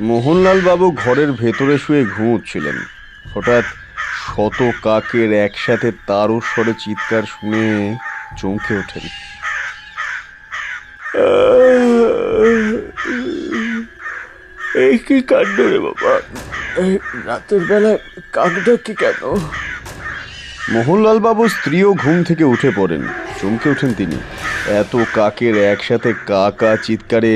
মোহনলাল বাবু ঘরের ভেতরে শুয়ে ঘুমোচ্ছিলেন। হঠাৎ শত কাকের একসাথে তারও স্বরে চিৎকার শুনে চমকে ওঠেন। এই কি কাণ্ড রে বাবা, এই রাতের বেলায় কাক ডাকি কেন? মোহনলাল বাবুর স্ত্রীও ঘুম থেকে উঠে পড়েন। চমকে ওঠেন তিনি। এত কাকের একসাথে কা কা চিৎকারে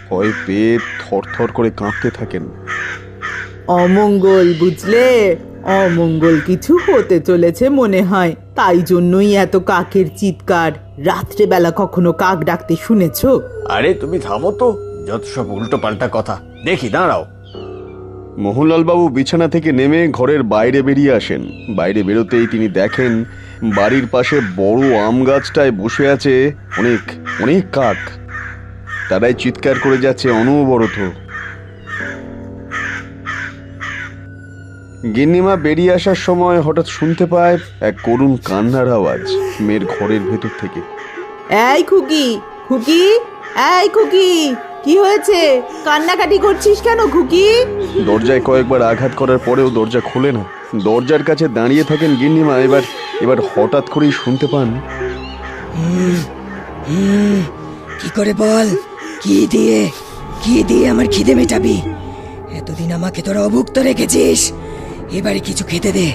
ভয় পেয়ে থরথর করে কাঁপতে থাকেন। অমঙ্গল, বুঝলে? অমঙ্গল কিছু হতে চলেছে মনে হয়, তাই জন্যই এত কাকের চিৎকার। রাত্রেবেলা কখনো কাক ডাকতে শুনেছো? আরে তুমি থামো তো, যত সব উল্টো পাল্টা কথা। দেখি, দাঁড়াও। মোহনলাল বাবু বিছানা থেকে নেমে ঘরের বাইরে বেরিয়ে আসেন। বাইরে বেরোতেই তিনি দেখেন বাড়ির পাশে বড় আম গাছটায় বসে আছে অনেক অনেক কাক। তারাই চিৎকার করে যাচ্ছে অনবরত। গিন্নিমা বেরিয়ে আসার সময় হঠাৎ শুনতে পায় এক করুণ কান্নার আওয়াজ মেয়ের ঘরের ভেতর থেকে। এই খুকি, খুকি, এই খুকি, কি হয়েছে? কান্নাকাটি করছিস কেন খুকি? দরজায় কয়েকবার আঘাত করার পরেও দরজা খোলে না। দরজার কাছে দাঁড়িয়ে থাকেন গিন্নিমা। এবার হঠাৎ করেই শুনতে পান, কি করে বল, কি দিয়ে আমার খিদে মেটাবি? এতদিন আমাকে তোরা অভুক্ত রেখেছিস, এবারে কিছু খেতে দে,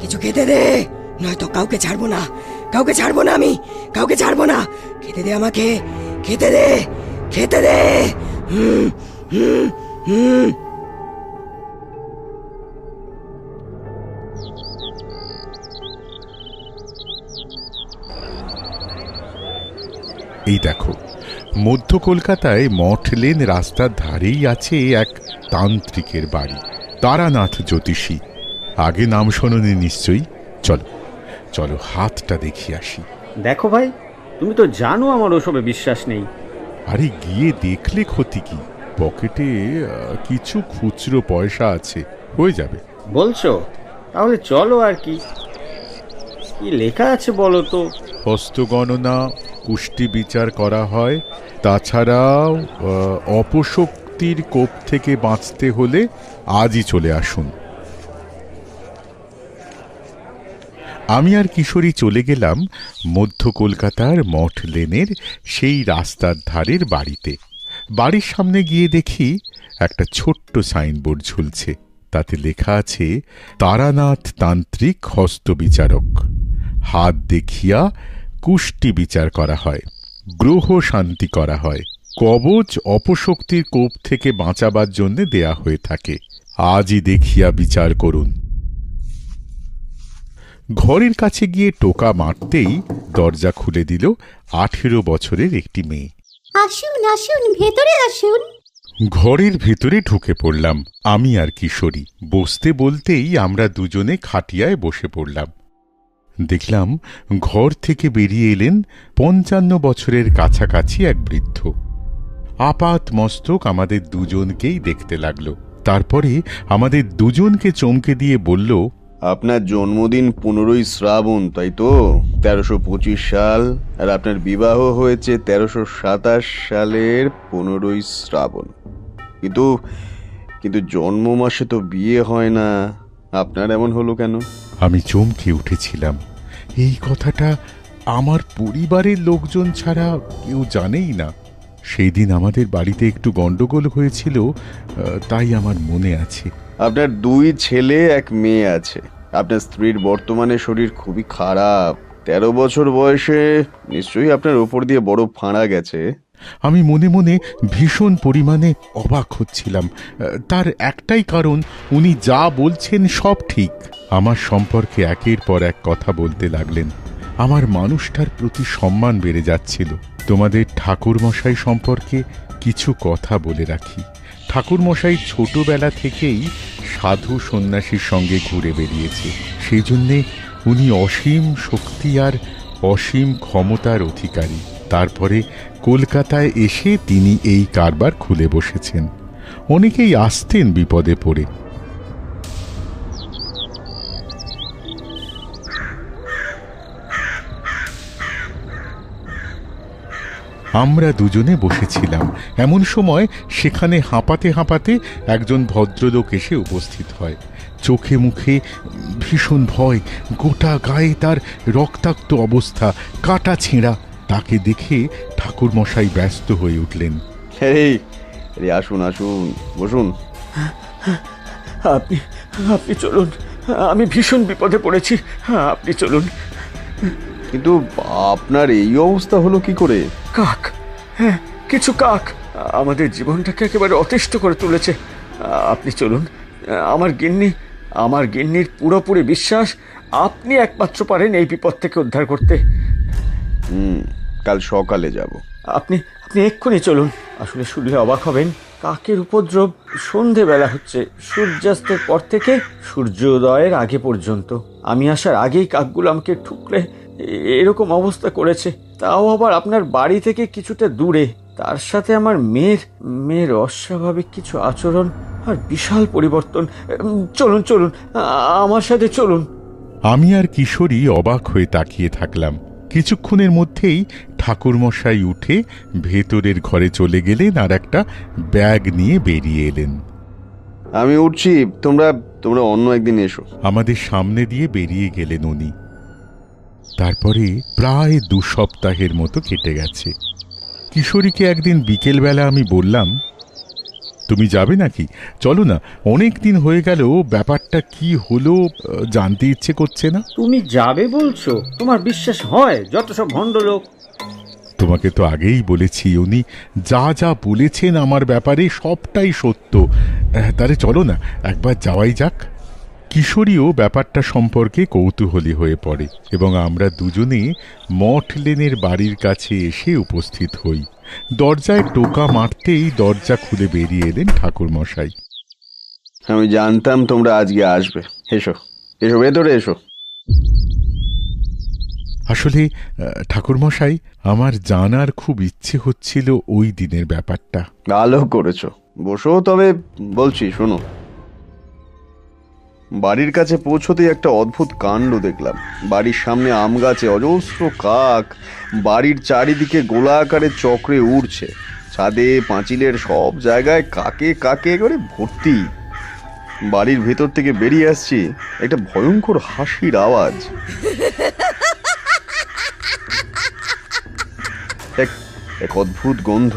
কিছু খেতে দে, নয়তো কাউকে ছাড়বো না, কাউকে ছাড়বো না, আমি কাউকে ছাড়বো না। খেতে দে আমাকে, খেতে দে, খেতে দে। হুম হুম হুম। এই দেখো, মধ্য কলকাতায় মঠ লেন রাস্তার ধারেই আছে এক তান্ত্রিকের বাড়ি, তারানাথ জ্যোতিষী। আগে নাম শোনোনি নিশ্চয়ই। চলো চলো, হাতটা দেখিয়ে আসি। দেখো ভাই, তুমি তো জানো আমার ওসবে বিশ্বাস নেই। আরে গিয়ে দেখলে ক্ষতি কি? পকেটে কিছু খুচরো পয়সা আছে, হয়ে যাবে। বলছো? তাহলে চলো। আর কি কি লেখা আছে বলো তো? হস্তগণনা, কুষ্টি বিচার করা হয়। তাছাড়াও অপশক্তির কোপ থেকে বাঁচতে হলে আজই চলে আসুন। আমি আর কিশোরী চলে গেলাম মধ্য কলকাতার মঠ লেনের সেই রাস্তার ধারের বাড়িতে। বাড়ির সামনে গিয়ে দেখি একটা ছোট্ট সাইনবোর্ড ঝুলছে। তাতে লেখা আছে, তারানাথ তান্ত্রিক হস্তবিচারক। হাত দেখিয়া কুষ্টি বিচার করা হয়, গ্রহ শান্তি করা হয়, কবচ অপশক্তির কোপ থেকে বাঁচাবার জন্য দেয়া হয়ে থাকে। আজই দেখিয়া বিচার করুন। ঘরের কাছে গিয়ে টোকা মারতেই দরজা খুলে দিল 18 বছরের একটি মেয়ে। আসুন আসুন, ভেতরে আসুন। ঘরের ভেতরে ঢুকে পড়লাম আমি আর কিশোরী। বসতে বলতেই আমরা দুজনে খাটিয়ায় বসে পড়লাম। দেখলাম ঘর থেকে বেরিয়ে এলেন 55 বছরের কাছাকাছি এক বৃদ্ধ। আপাত মস্তক আমাদের দুজনকেই দেখতে লাগলো। তারপরে আমাদের দুজনকে চমকে দিয়ে বলল, আপনার জন্মদিন 15ই শ্রাবণ, তাই তো? 1325 সাল। আর আপনার বিবাহ হয়েছে 1327 সালের 15ই শ্রাবণ। কিন্তু জন্ম মাসে তো বিয়ে হয় না। আপনার এমন হলো কেন? আমি চমকে উঠেছিলাম। এই কথাটা আমার পরিবারের লোকজন ছাড়া কেউ জানেই না। সেই দিন আমাদের বাড়িতে একটু গন্ডগোল হয়েছিল, তাই আমার মনে আছে। আপনার 2 ছেলে 1 মেয়ে আছে। আপনার স্ত্রীর বর্তমানে শরীর খুবই খারাপ। 13 বছর বয়সে নিশ্চয়ই আপনার উপর দিয়ে বড় ফাঁড়া গেছে। আমি মনে মনে ভীষণ পরিমাণে অবাক হচ্ছিলাম। তার একটাই কারণ, উনি যা বলছেন সব ঠিক। আমার সম্পর্কে একের পর এক কথা বলতে লাগলেন। আমার মানুষটার প্রতি সম্মান বেড়ে যাচ্ছিল। তোমাদের ঠাকুরমশাই সম্পর্কে কিছু কথা বলে রাখি। ঠাকুরমশাই ছোটবেলা থেকেই সাধু সন্ন্যাসীর সঙ্গে ঘুরে বেরিয়েছে। সেই জন্যে উনি অসীম শক্তি আর অসীম ক্ষমতার অধিকারী। তারপরে কলকাতায় এসে তিনি এই কারবার খুলে বসেছেন। অনেকেই আসতেন বিপদে পড়ে। আমরা দুজনে বসেছিলাম। এমন সময় সেখানে হাঁপাতে হাঁপাতে একজন ভদ্রলোক এসে উপস্থিত হয়। চোখে মুখে ভীষণ ভয়, গোটা গায়ে তার রক্তাক্ত অবস্থা, কাটা ছেঁড়া। তাকে দেখে ঠাকুরমশাই ব্যস্ত হয়ে উঠলেন। এই আরে আসুন আসুন, বসুন। আপনি আপনি চলুন, আমি ভীষণ বিপদে পড়েছি, আপনি চলুন। কিন্তু আপনার এই অবস্থা হলো কি করে? কাক, হ্যাঁ কিছু কাক আমাদের জীবনটাকে একেবারে অতিষ্ঠ করে তুলেছে। আপনি চলুন। আমার গিন্নির পুরোপুরি বিশ্বাস আপনি একমাত্র পারেন এই বিপদ থেকে উদ্ধার করতে। কাল সকালে যাব। আপনি আপনি এক্ষুনি চলুন। আসলে শুনলে অবাক হবেন, কাকের উপদ্রব সন্ধেবেলা হচ্ছে, সূর্যাস্তের পর থেকে সূর্যোদয়ের আগে পর্যন্ত। আমি আসার আগেই কাকগুলো আমাকে ঠুকরে এরকম অবস্থা করেছে, তাও আবার আপনার বাড়ি থেকে কিছুটা দূরে। তার সাথে আমার মেয়ের অস্বাভাবিক কিছু আচরণ আর বিশাল পরিবর্তন। চলুন চলুন, আমার সাথে চলুন। আমি আর কিশোরী অবাক হয়ে তাকিয়ে থাকলাম। কিছুক্ষণের মধ্যেই ঠাকুরমশাই উঠে ভেতরের ঘরে চলে গেলেন আর একটা ব্যাগ নিয়ে বেরিয়ে এলেন। আমি উঠছি, তোমরা অন্য একদিন এসো। আমাদের সামনে দিয়ে বেরিয়ে গেলেন উনি। তারপরে প্রায় 2 সপ্তাহের মতো কেটে গেছে। কিশোরীকে একদিন বিকেলবেলা আমি বললাম, তুমি যাবে নাকি? চলো না, অনেক দিন হয়ে গেল, ব্যাপারটা কি হলো জানতে ইচ্ছে করছে না। তুমি যাবে বলছো? তোমার বিশ্বাস হয়? যত সব ভণ্ড লোক। তোমাকে তো আগেই বলেছি, উনি যা যা বলেছেন আমার ব্যাপারে সবটাই সত্য। তাহলে চলো না, একবার যাওয়াই যাক। কিশোরীও ব্যাপারটা সম্পর্কে কৌতূহলী হয়ে পড়ে এবং আমরা দুজনে মঠ লেনের বাড়ির কাছে এসে উপস্থিত হই। দরজায় টোকা মারতেই দরজা খুলে বেরিয়ে এলেন ঠাকুরমশাই। আমি জানতাম তোমরা আজকে আসবে। এসো এসো, ভেতরে এসো। আসলে ঠাকুরমশাই, আমার জানার খুব ইচ্ছে হচ্ছিল ওই দিনের ব্যাপারটা। ভালো করেছো, বসো। তবে বলছি শোনো। বাড়ির কাছে পৌঁছতেই একটা অদ্ভুত কাণ্ড দেখলাম। বাড়ির সামনে আম গাছে অজস্র কাক বাড়ির চারিদিকে গোলা আকারে চক্রে উড়ছে। ছাদে, পাঁচিলের সব জায়গায় কাকে কাকে করে ভর্তি। বাড়ির ভেতর থেকে বেরিয়ে আসছি, একটা ভয়ঙ্কর হাসির আওয়াজ। এক অদ্ভুত গন্ধ।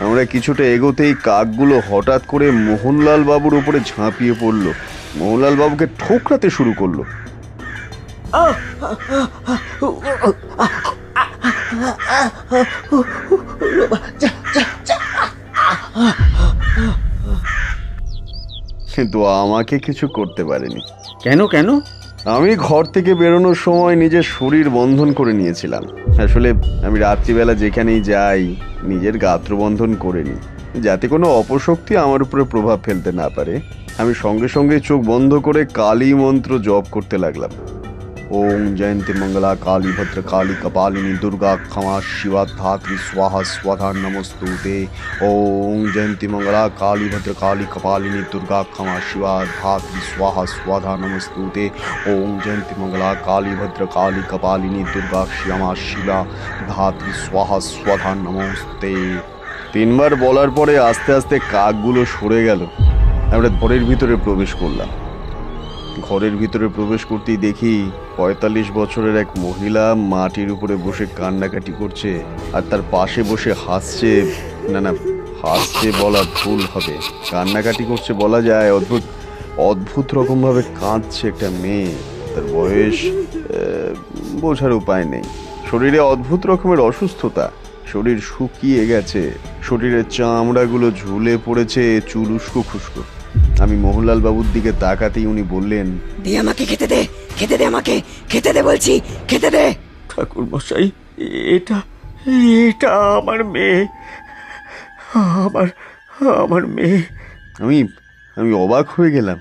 আমরা কিছুটা এগোতেই কাকগুলো হঠাৎ করে মোহনলাল বাবুর উপরে ঝাঁপিয়ে পড়ল। মোহনলাল বাবুকে ঠোকরাতে শুরু করলো। কিন্তু আমাকে কিছু করতে পারেনি। কেন কেন? আমি ঘর থেকে বেরোনোর সময় নিজের শরীর বন্ধন করে নিয়েছিলাম। আসলে আমি রাত্রিবেলা যেখানেই যাই নিজের গাত্রবন্ধন করে নিই, যাতে কোনো অপশক্তি আমার উপরে প্রভাব ফেলতে না পারে। আমি সঙ্গে সঙ্গে চোখ বন্ধ করে কালী মন্ত্র জপ করতে লাগলাম। ওম জয়ন্তী মঙ্গলা কালী ভদ্র কালী কপালিনী দুর্গা ক্ষমা শিবা ধাত্রী স্বাহা স্বধা নমস্তুতে। ওম জয়ন্তী মঙ্গলা কালী ভদ্র কালী কপালিনী দুর্গা ক্ষমা শিবা ধাত্রী স্বাহা স্বধা নমস্তুতে। ওম জয়ন্তী মঙ্গলা কালী ভদ্র কালী কপালিনী দুর্গা ক্ষমা শিবা ধাত্রী স্বাহা স্বধা নমস্তে। 3 বার বলার পরে আস্তে আস্তে কাকগুলো সরে গেল। আমরা ঘরের ভিতরে প্রবেশ করলাম। ঘরের ভিতরে প্রবেশ করতেই দেখি 45 বছরের এক মহিলা মাটির উপরে বসে কান্নাকাটি করছে, আর তার পাশে বসে হাসছে। না, হাসছে বলা ভুল হবে, কান্নাকাটি করছে বলা যায়। অদ্ভুত রকম ভাবে কাঁদছে একটা মেয়ে। তার বয়স বোঝার উপায় নেই। শরীরে অদ্ভুত রকমের অসুস্থতা, শরীর শুকিয়ে গেছে, শরীরের চামড়াগুলো ঝুলে পড়েছে, চুল উস্কো খুস্কো। আমি মোহনলাল বাবুর দিকে তাকাতেই উনি বললেন, দে আমাকে খেতে দে, খেতে দে, আমাকে খেতে দে বলছি, খেতে দে। ঠাকুর মশাই, এটা আমার মেয়ে, আমার মেয়ে। আমি অবাক হয়ে গেলাম।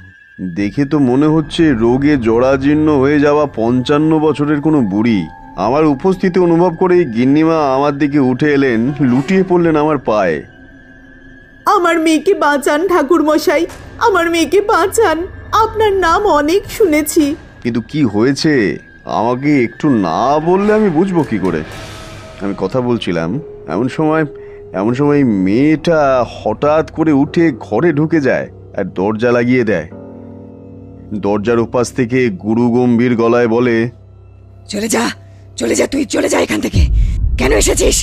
দেখে তো মনে হচ্ছে রোগে জরাজীর্ণ হয়ে যাওয়া 55 বছরের কোনো বুড়ি। আমার উপস্থিতি অনুভব করেই গিন্নিমা আমার দিকে উঠে এলেন, লুটিয়ে পড়লেন আমার পায়ে। আমার মেয়েকে বাঁচান ঠাকুর মশাই, আমার মেয়েকে বাঁচান। আপনার নাম অনেক শুনেছি। কিন্তু কি হয়েছে আমাকে একটু না বললে আমি বুঝবো কি করে? আমি কথা বলছিলাম, এমন সময় মেয়েটা হঠাৎ করে উঠে ঘরে ঢুকে যায় আর দরজা লাগিয়ে দেয়। দরজার ওপাশ থেকে গুরু গম্ভীর গলায় বলে, চলে যা, চলে যা, তুই চলে যা এখান থেকে। কেন এসেছিস?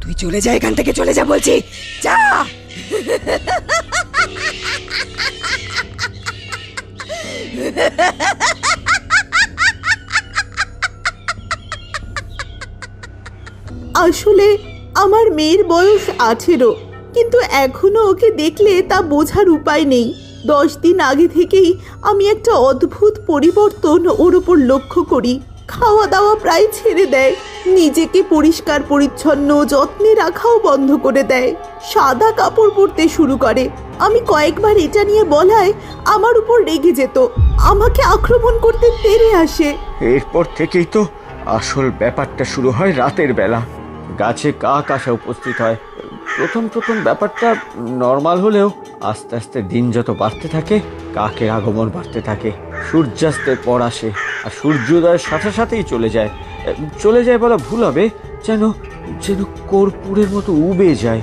তুই চলে যা এখান থেকে, চলে যা বলছি, যা। আসলে আমার মেয়ের বয়স 18, কিন্তু এখনো ওকে দেখলে তা বোঝার উপায় নেই। 10 দিন আগে থেকেই আমি একটা অদ্ভুত পরিবর্তন ওর ওপর লক্ষ্য করি। খাওয়া দাওয়া প্রায় ছেড়ে দেয়, নিজেকে পরিষ্কার পরিচ্ছন্ন যত্নে রাখাও বন্ধ করে দেয়, সাদা কাপড় পরতে শুরু করে। আমি কয়েকবার এটা নিয়ে বলায় আমার উপর রেগে যেত, আমাকে আক্রমণ করতে তেড়ে আসে। এরপর থেকেই তো আসল ব্যাপারটা শুরু হয় রাতের বেলা। গাছে কাক আসা উপস্থিত হয়। প্রথম ব্যাপারটা নর্মাল হলেও আস্তে আস্তে দিন যত বাড়তে থাকে কাকের আগমন বাড়তে থাকে। সূর্যাস্তের পর আসে আর সূর্যোদয়ের সাথে সাথেই চলে যায় বলা ভুল হবে, যেন কর্পূরের মতো উবে যায়।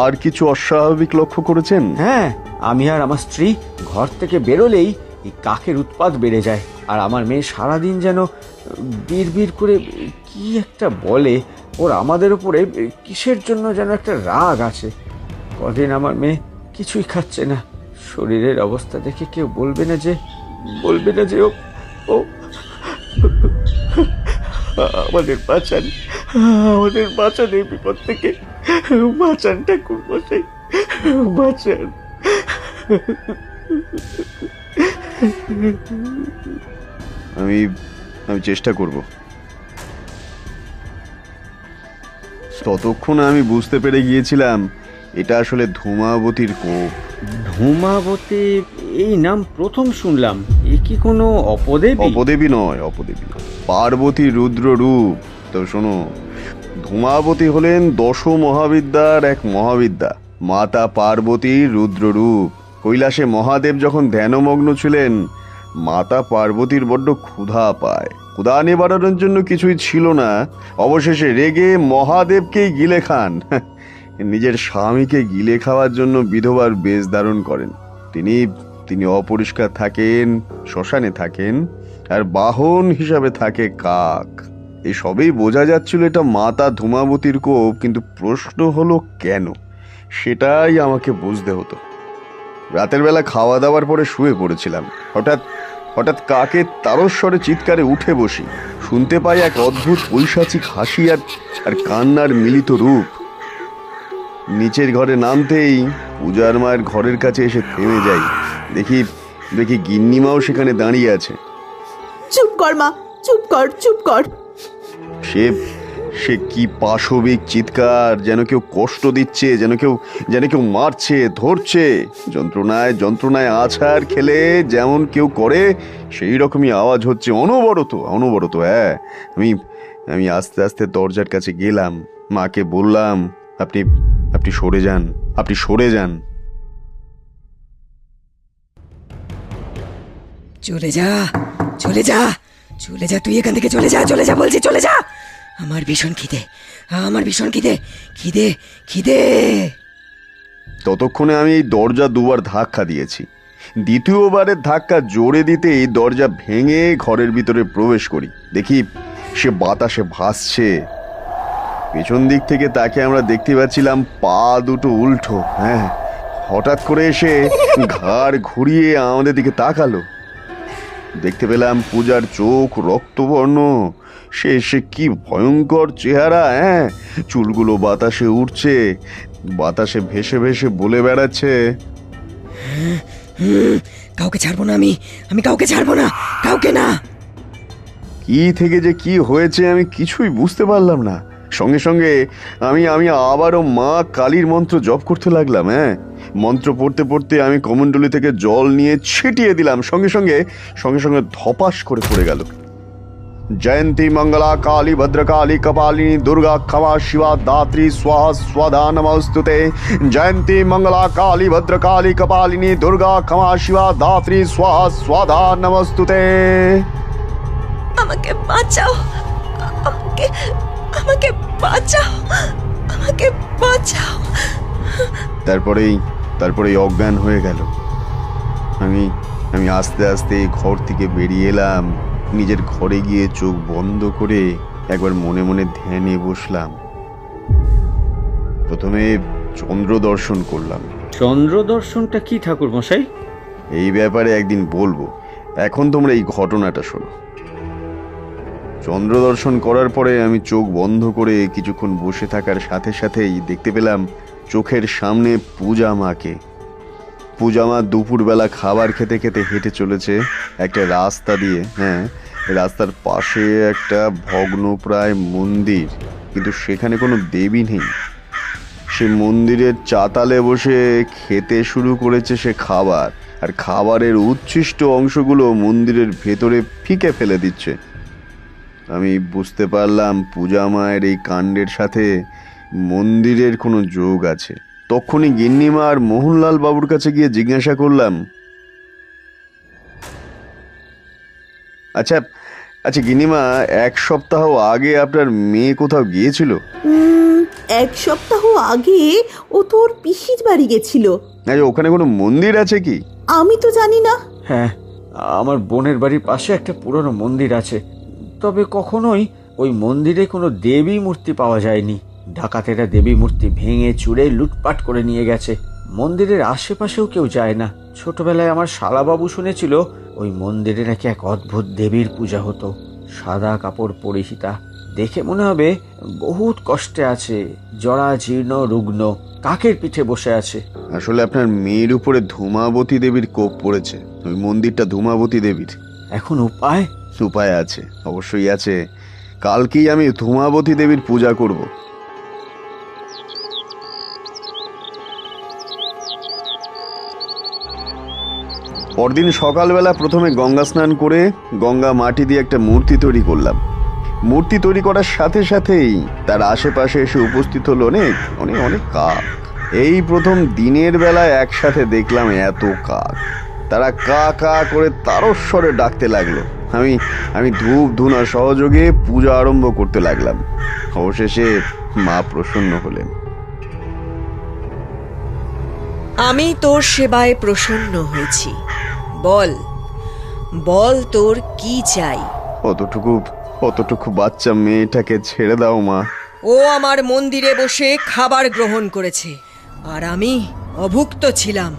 আর কিছু অস্বাভাবিক লক্ষ্য করেছেন? হ্যাঁ, আমি আর আমার স্ত্রী ঘর থেকে বেরোলেই এই কাকের উৎপাত বেড়ে যায়। আর আমার মেয়ে সারাদিন যেন বিড়বিড় করে কি একটা বলে। ওর আমাদের উপরে কিসের জন্য যেন একটা রাগ আছে। কদিন আমার মেয়ে কিছুই খাচ্ছে না। শরীরের অবস্থা দেখে কেউ বলবে না যে ও আমাদের বাঁচান এই বিপদ থেকে, বাঁচান ঠাকুর মশাই, বাঁচান। আমি চেষ্টা করব। ততক্ষণে আমি বুঝতে পেরে গিয়েছিলাম এটা আসলে ধূমাবতীর কোপ। ধূমাবতী এই নাম প্রথম শুনলাম। এ কি কোনো অপদেবী? অপদেবী নয়, পার্বতী রুদ্র রূপ। তো শোনো, ধূমাবতী হলেন 10 মহাবিদ্যার এক মহাবিদ্যা, মাতা পার্বতীর রুদ্র রূপ। কৈলাসে মহাদেব যখন ধ্যানমগ্ন ছিলেন, মাতা পার্বতীর বড্ড ক্ষুধা পায়। ক্ষুধা নিবারণের জন্য কিছুই ছিল না, অবশেষে রেগে মহাদেবকেই গিলে খান। নিজের স্বামীকে গিলে খাওয়ার জন্য বিধবার বেশ ধারণ করেন। তিনি অপরিষ্কার থাকেন, শ্মশানে থাকেন, আর বাহন হিসাবে থাকে কাক। এই সবেই বোঝা যাচ্ছিল এটা মাতা ধূমাবতীর কোপ, কিন্তু প্রশ্ন হলো কেন, সেটাই আমাকে বুঝতে হতো। রাতের বেলা খাওয়া দাওয়ার পরে শুয়ে পড়েছিলাম। হঠাৎ কাকের তারস্বরে চিৎকারে উঠে বসি। শুনতে পাই এক অদ্ভুত পৈশাচিক হাসি আর কান্নার মিলিত রূপ। নিচের ঘরে নামতেই পূজার মায়ের ঘরের কাছে এসে থেমে যাই। দেখি গিন্নিমাও সেখানে দাঁড়িয়ে আছে। চুপ কর মা, চুপ কর। সে কি পাশবিক চিৎকার, যেন কেউ কষ্ট দিচ্ছে, যেন কেউ মারছে, ধরছে। যন্ত্রণায় আছাড় খেলে যেমন কেউ করে সেই রকমই আওয়াজ হচ্ছে অনবরত। হ্যাঁ, আমি আস্তে আস্তে দরজার কাছে গেলাম, মাকে বললাম, আপনি সরে যান। চলে যা তুই এখান থেকে, চলে যা বলছি, চলে যা। আমার ভীষণ খিদে। ততক্ষণে আমি এই দরজা 2 বার ধাক্কা দিয়েছি। দ্বিতীয়বারের ধাক্কা জোরে দিতেই দরজা ভেঙে ঘরের ভিতরে প্রবেশ করি। দেখি সে বাতাসে ভাসছে। পেছন দিক থেকে তাকে আমরা দেখতে পাচ্ছিলাম পা দুটো উল্টো। হ্যাঁ, হঠাৎ করে এসে ঘাড় ঘুরিয়ে আমাদের দিকে তাকালো। দেখতে পেলাম পূজার চোখ রক্তবর্ণ। সে কি ভয়ঙ্কর চেহারা! হ্যাঁ, চুলগুলো বাতাসে উঠছে, বাতাসে ভেসে ভেসে বলে বেড়াচ্ছে, কাউকে ছাড়বো না, আমি কাউকে ছাড়বো না, কাউকে না। কি থেকে যে কি হয়েছে আমি কিছুই বুঝতে পারলাম না। সঙ্গে সঙ্গে আমি আবারও মা কালীর মন্ত্র জপ করতে লাগলাম। হ্যাঁ, মন্ত্র পড়তে পড়তে আমি কমণ্ডলী থেকে জল নিয়ে ছিটিয়ে দিলাম। সঙ্গে সঙ্গে ধপাস করে পড়ে গেল। जयंती मंगला काली भद्रकाली कपालिनी दुर्गा क्षमा शिवा दात्री स्वाहा स्वाधा नमस्तुते। जयंती मंगला काली भद्रकाली कपालिनी दुर्गा क्षमा शिवा दात्री स्वाहा स्वाधा नमस्तुते। আমাকে বাঁচাও, আমাকে বাঁচাও, আমাকে বাঁচাও। তারপরেই অজ্ঞান হয়ে গেল। আমি আস্তে আস্তে ঘর থেকে বেরিয়ে এলাম। নিজের ঘরে গিয়ে চোখ বন্ধ করে একবার মনে মনে ধ্যানে বসলাম। প্রথমে চন্দ্র দর্শন করলাম। চন্দ্র দর্শনটা কি ঠাকুর মশাই? এই ব্যাপারে একদিন বলবো, এখন তোমরা এই ঘটনাটা শোনো। চন্দ্র দর্শন করার পরে আমি চোখ বন্ধ করে কিছুক্ষণ বসে থাকার সাথে সাথেই দেখতে পেলাম চোখের সামনে পূজা মাকে। পূজা মা দুপুরবেলা খাবার খেতে খেতে হেঁটে চলেছে একটা রাস্তা দিয়ে। হ্যাঁ, রাস্তার পাশে একটা ভগ্নপ্রায় মন্দির, কিন্তু সেখানে কোনো দেবী নেই। সে মন্দিরের চাতালে বসে খেতে শুরু করেছে সে খাবার, আর খাবারের উচ্ছিষ্ট অংশগুলো মন্দিরের ভেতরে ফিকে ফেলে দিচ্ছে। আমি বুঝতে পারলাম পূজা মায়ের এই কাণ্ডের সাথে মন্দিরের কোনো যোগ আছে। তখনই গিন্নিমা আর মোহনলাল বাবুর কাছে গিয়ে জিজ্ঞাসা করলাম, আচ্ছা গিন্নিমা, 1 সপ্তাহ আগে আপনার মেয়ে কোথাও গিয়েছিল? 1 সপ্তাহ আগে ও তোর পিসির বাড়ি গেছিল। আচ্ছা, ওখানে কোনো মন্দির আছে কি? আমি তো জানি না। হ্যাঁ, আমার বোনের বাড়ির পাশে একটা পুরনো মন্দির আছে, তবে কখনোই ওই মন্দিরে কোনো দেবী মূর্তি পাওয়া যায়নি। ডাকাতেরা দেবী মূর্তি ভেঙে চুরে লুটপাট করে নিয়ে গেছে। মন্দিরের আশেপাশেও কেউ যায় না। ছোটবেলায় আমার শালাবাবু শুনেছিল ওই মন্দিরে নাকি এক অদ্ভুত দেবীর পূজা হতো। সাদা কাপড় পরিহিতা, দেখে মনে হবে বহুত কষ্টে আছে, জরা জীর্ণ রুগ্ন, কাকের পিঠে বসে আছে। আসলে আপনার মেয়ের উপরে ধূমাবতী দেবীর কোপ পড়েছে। ওই মন্দিরটা ধূমাবতী দেবীর। এখন উপায়? উপায় আছে, অবশ্যই আছে। কালকেই আমি ধূমাবতী দেবীর পূজা করব। পরদিন সকালবেলা প্রথমে গঙ্গা স্নান করে গঙ্গা মাটি দিয়ে একটা মূর্তি তৈরি করলাম। মূর্তি তৈরি করার সাথে সাথেই তার আশেপাশে এসে উপস্থিত হলো অনেক অনেক অনেক কাক। এই প্রথম দিনের বেলায় একসাথে দেখলাম এত কাক। তারা কা কা করে তারস্বরে ডাকতে লাগলো। আমি ধূপ ধুনা সহযোগে পূজা আরম্ভ করতে লাগলাম। অবশেষে মা প্রসন্ন হলেন। আমি তোর সেবায় প্রসন্ন হয়েছি। বল বল, তোর কি চাই? অতটুকু বাচ্চা মেয়েটাকে ছেড়ে দাও মা। ও আমার মন্দিরে বসে খাবার গ্রহণ করেছে, আর আমি অভুক্ত ছিলাম।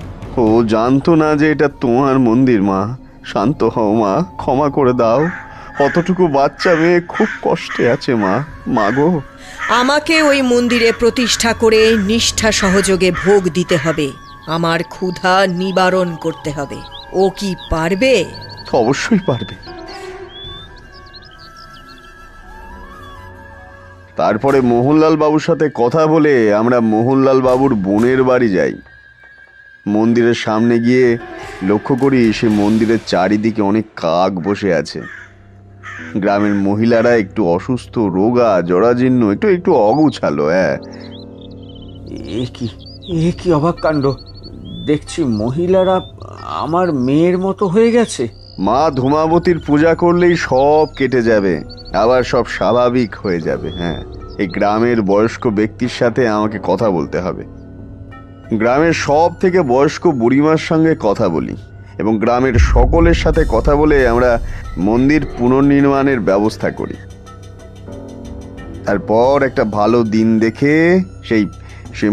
ও জানতো না যে এটা তোমার মন্দির মা। শান্ত হও মা, ক্ষমা করে দাও। অতটুকু বাচ্চা মেয়ে খুব কষ্টে আছে মা। গো, আমাকে ওই মন্দিরে প্রতিষ্ঠা করে নিষ্ঠা সহযোগে ভোগ দিতে হবে। আমার ক্ষুধা নিবারণ করতে হবে। ও কি পারবে? অবশ্যই পারবে। তারপরে মোহনলাল বাবুর সাথে কথা বলে আমরা মোহনলাল বাবুর বোনের বাড়ি যাই। মন্দিরের সামনে গিয়ে লক্ষ্য করি সে মন্দিরের চারিদিকে অনেক কাক বসে আছে। গ্রামের মহিলারা একটু অসুস্থ, রোগা, জরাজীর্ণ, একটু অগুছালো। এ কি অবাক কাণ্ড! দেখছি মহিলারা আমার মেয়ের মতো হয়ে গেছে। মা ধূমাবতীর পূজা করলেই সব কেটে যাবে, আবার সব স্বাভাবিক হয়ে যাবে। হ্যাঁ, এই গ্রামের বয়স্ক ব্যক্তির সাথে আমাকে কথা বলতে হবে। গ্রামের সব থেকে বয়স্ক বুড়িমার সঙ্গে কথা বলি এবং গ্রামের সকলের সাথে কথা বলে আমরা মন্দির পুনর্নির্মাণের ব্যবস্থা করি। তারপর একটা ভালো দিন দেখে সেই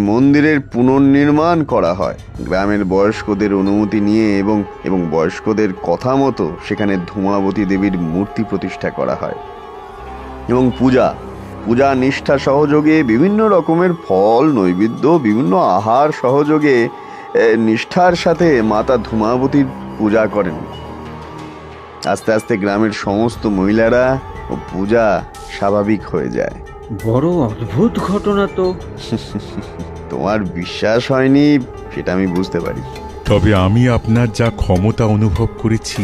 মন্দিরের পুনর্নির্মাণ করা হয়। গ্রামের বয়স্কদের অনুমতি নিয়ে এবং বয়স্কদের কথা মতো সেখানে ধূমাবতী দেবীর মূর্তি প্রতিষ্ঠা করা হয় এবং পূজা নিষ্ঠা সহযোগে বিভিন্ন রকমের ফল নৈবেদ্য, বিভিন্ন আহার সহযোগে নিষ্ঠার সাথে মাতা ধূমাবতীর পূজা করেন। আস্তে আস্তে গ্রামের সমস্ত মহিলারা ও পূজা স্বাভাবিক হয়ে যায়। বড় অদ্ভুত ঘটনা তো। তোমার বিশ্বাস হয়নি সেটা আমি বুঝতে পারি, তবে আমি আপনার যা ক্ষমতা অনুভব করেছি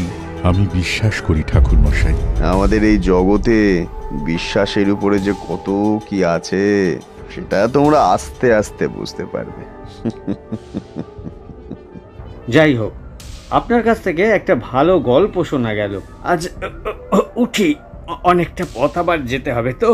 আমি বিশ্বাস করি ঠাকুর মশাই। আমাদের এই জগতে বিশ্বাসের উপরে যে কত কি আছে সেটা তোমরা আস্তে আস্তে বুঝতে পারবে। যাই হোক, আপনার কাছ থেকে একটা ভালো গল্প শোনা গেল। আজ উঠি, অনেকটা পথ আবার যেতে হবে তো।